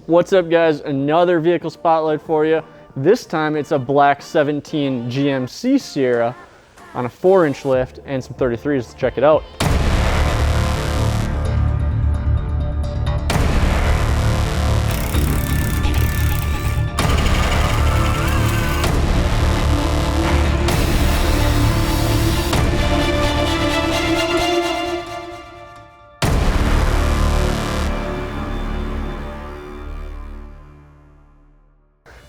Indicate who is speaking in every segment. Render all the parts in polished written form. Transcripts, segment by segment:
Speaker 1: What's up guys, another vehicle spotlight for you. This time it's a black 17 GMC Sierra on a 4-inch lift and some 33s. Let's check it out.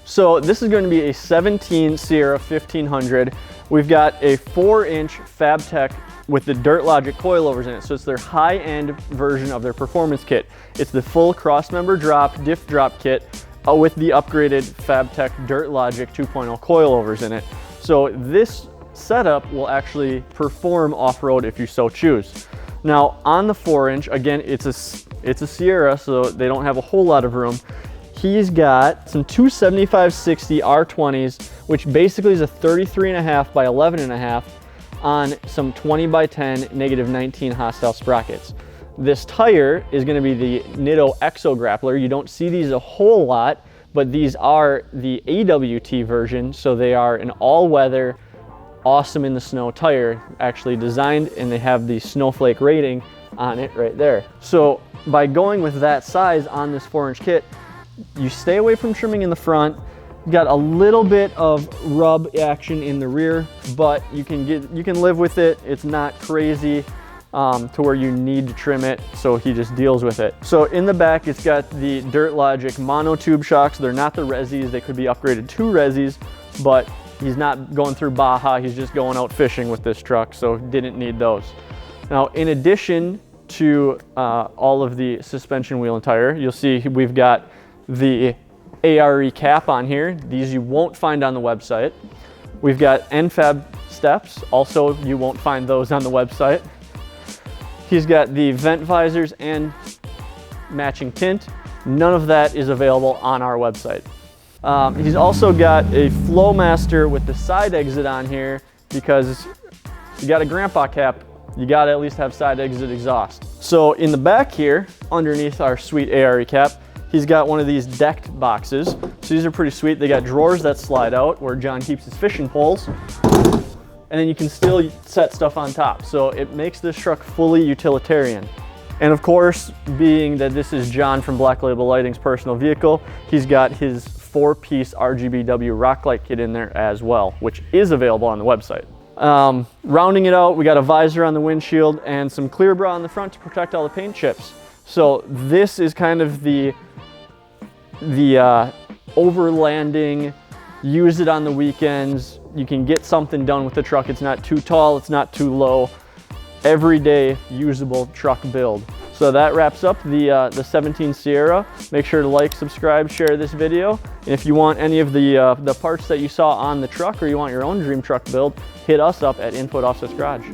Speaker 1: So this is going to be a 17 Sierra 1500. We've got a 4-inch Fabtech with the Dirt Logic Coilovers in it. So it's their high-end version of their performance kit. It's the full cross-member drop, diff drop kit with the upgraded Fabtech Dirt Logic 2.0 coilovers in it. So this setup will actually perform off-road if you so choose. Now on the 4-inch, again, it's a Sierra, so they don't have a whole lot of room. He's got some 275/60 R20s, which basically is a 33.5 by 11.5 on some 20x10 -19 Hostile Sprockets. This tire is going to be the Nitto Exo Grappler. You don't see these a whole lot, but these are the AWT version, so they are an all-weather, awesome in the snow tire, actually designed, and they have the snowflake rating on it right there. So by going with that size on this 4-inch kit, you stay away from trimming in the front. You got a little bit of rub action in the rear, but you can live with it. It's not crazy to where you need to trim it, so he just deals with it. So in the back, it's got the Dirt Logic monotube shocks. They're not the Resis. They could be upgraded to Resis, but he's not going through Baja. He's just going out fishing with this truck, so didn't need those. Now, in addition to all of the suspension wheel and tire, you'll see we've got the ARE cap on here. These you won't find on the website. We've got NFAB steps. Also, you won't find those on the website. He's got the vent visors and matching tint. None of that is available on our website. He's also got a Flowmaster with the side exit on here because you got a grandpa cap. You got to at least have side exit exhaust. So in the back here, underneath our sweet ARE cap, he's got one of these decked boxes. So these are pretty sweet. They got drawers that slide out where John keeps his fishing poles. And then you can still set stuff on top. So it makes this truck fully utilitarian. And of course, being that this is John from Black Label Lighting's personal vehicle, he's got his 4-piece RGBW rock light kit in there as well, which is available on the website. Rounding it out, we got a visor on the windshield and some clear bra on the front to protect all the paint chips. So this is kind of the overlanding, use it on the weekends. You can get something done with the truck. It's not too tall, it's not too low. Everyday usable truck build. So that wraps up the 17 Sierra. Make sure to like, subscribe, share this video. And if you want any of the parts that you saw on the truck, or you want your own dream truck build, hit us up at Info at Offset's Garage.